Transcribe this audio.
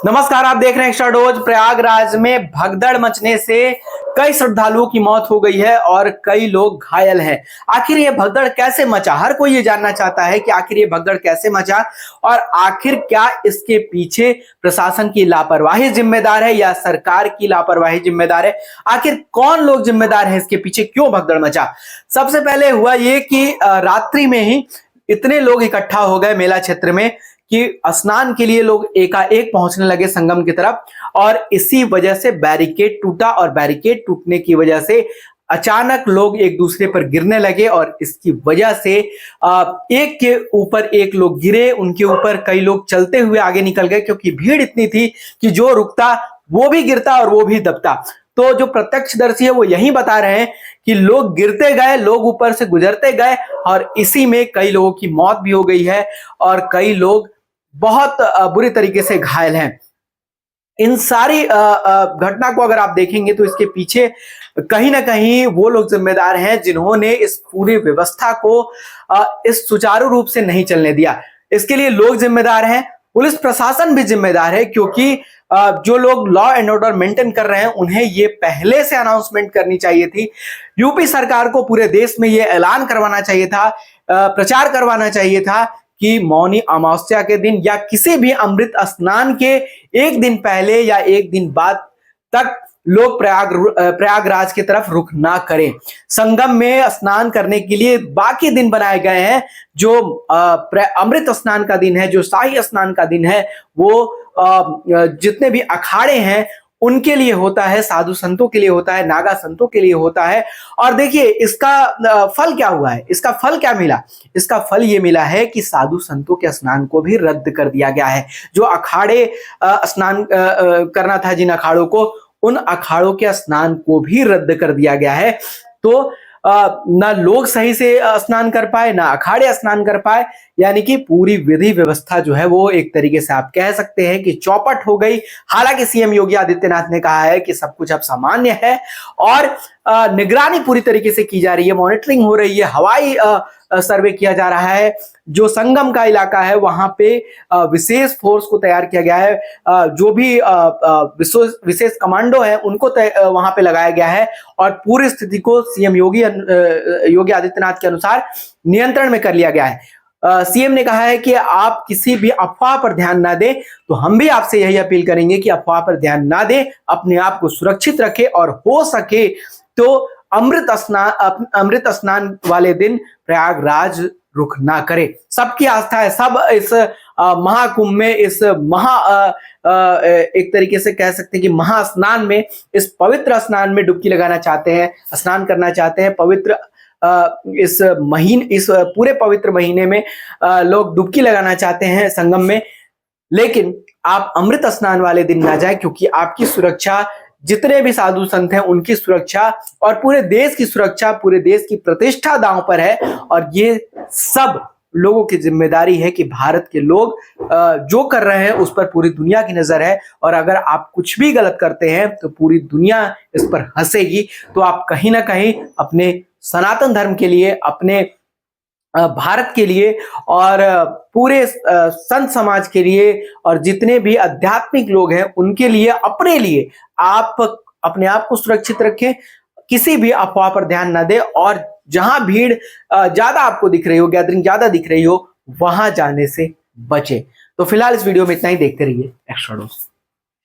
नमस्कार, आप देख रहे हैं एक्स्ट्रा डोज। प्रयागराज में भगदड़ मचने से कई श्रद्धालुओं की मौत हो गई है और कई लोग घायल हैं। आखिर ये भगदड़ कैसे मचा? हर कोई ये जानना चाहता है कि आखिर ये भगदड़ कैसे मचा और आखिर क्या इसके पीछे प्रशासन की लापरवाही जिम्मेदार है या सरकार की लापरवाही जिम्मेदार है? आखिर कौन लोग जिम्मेदार है इसके पीछे, क्यों भगदड़ मचा? सबसे पहले हुआ ये कि रात्रि में ही इतने लोग इकट्ठा हो गए मेला क्षेत्र में कि स्नान के लिए लोग एकाएक पहुंचने लगे संगम की तरफ और इसी वजह से बैरिकेड टूटा और बैरिकेड टूटने की वजह से अचानक लोग एक दूसरे पर गिरने लगे और इसकी वजह से एक के ऊपर एक लोग गिरे, उनके ऊपर कई लोग चलते हुए आगे निकल गए क्योंकि भीड़ इतनी थी कि जो रुकता वो भी गिरता और वो भी दबता। तो जो प्रत्यक्षदर्शी है वो यही बता रहे हैं कि लोग गिरते गए, लोग ऊपर से गुजरते गए और इसी में कई लोगों की मौत भी हो गई है और कई लोग बहुत बुरी तरीके से घायल हैं। इन सारी घटना को अगर आप देखेंगे तो इसके पीछे कहीं ना कहीं वो लोग जिम्मेदार हैं जिन्होंने इस पूरी व्यवस्था को इस सुचारू रूप से नहीं चलने दिया। इसके लिए लोग जिम्मेदार हैं, पुलिस प्रशासन भी जिम्मेदार है क्योंकि जो लोग लॉ एंड ऑर्डर मेंटेन कर रहे हैं उन्हें ये पहले से अनाउंसमेंट करनी चाहिए थी। यूपी सरकार को पूरे देश में ये ऐलान करवाना चाहिए था, प्रचार करवाना चाहिए था कि मौनी अमावस्या के दिन या किसी भी अमृत स्नान के एक दिन पहले या एक दिन बाद तक लोग प्रयागराज की तरफ रुख ना करें। संगम में स्नान करने के लिए बाकी दिन बनाए गए हैं। जो अमृत स्नान का दिन है, जो शाही स्नान का दिन है, वो जितने भी अखाड़े हैं उनके लिए होता है, साधु संतों के लिए होता है, नागा संतों के लिए होता है। और देखिए इसका फल क्या हुआ है, इसका फल क्या मिला? इसका फल ये मिला है कि साधु संतों के स्नान को भी रद्द कर दिया गया है। जो अखाड़े स्नान करना था, जिन अखाड़ों को, उन अखाड़ों के स्नान को भी रद्द कर दिया गया है। तो ना लोग सही से स्नान कर पाए, ना अखाड़े स्नान कर पाए, यानी कि पूरी विधि व्यवस्था जो है वो एक तरीके से आप कह सकते हैं कि चौपट हो गई। हालांकि सीएम योगी आदित्यनाथ ने कहा है कि सब कुछ अब सामान्य है और निगरानी पूरी तरीके से की जा रही है, मॉनिटरिंग हो रही है, हवाई सर्वे किया जा रहा है। जो संगम का इलाका है वहां पे विशेष फोर्स को तैयार किया गया है, जो भी विशेष कमांडो है उनको वहां पे लगाया गया है और पूरी स्थिति को सीएम योगी आदित्यनाथ के अनुसार नियंत्रण में कर लिया गया है। सीएम ने कहा है कि आप किसी भी अफवाह पर ध्यान ना दें, तो हम भी आपसे यही अपील करेंगे कि अफवाह पर ध्यान ना दें, अपने आप को सुरक्षित रखें और हो सके तो अमृत स्नान वाले दिन प्रयागराज रुख ना करे। सबकी आस्था है, सब इस महाकुंभ में, इस एक तरीके से कह सकते हैं कि महास्नान में, इस पवित्र स्नान में डुबकी लगाना चाहते हैं, स्नान करना चाहते हैं। पवित्र इस पूरे पवित्र महीने में लोग डुबकी लगाना चाहते हैं संगम में। लेकिन आप अमृत स्नान वाले दिन ना जाए क्योंकि आपकी सुरक्षा, जितने भी साधु संत हैं उनकी सुरक्षा और पूरे देश की सुरक्षा, पूरे देश की प्रतिष्ठा दांव पर है और ये सब लोगों की जिम्मेदारी है कि भारत के लोग जो कर रहे हैं उस पर पूरी दुनिया की नजर है और अगर आप कुछ भी गलत करते हैं तो पूरी दुनिया इस पर हंसेगी। तो आप कहीं ना कहीं अपने सनातन धर्म के लिए, अपने भारत के लिए और पूरे संत समाज के लिए और जितने भी आध्यात्मिक लोग हैं उनके लिए, अपने लिए आप अपने आप को सुरक्षित रखें, किसी भी अफवाह पर ध्यान ना दें और जहां भीड़ ज्यादा आपको दिख रही हो, गैदरिंग ज्यादा दिख रही हो, वहां जाने से बचें। तो फिलहाल इस वीडियो में इतना ही। देखते रहिए एक्स्ट्रा डोज।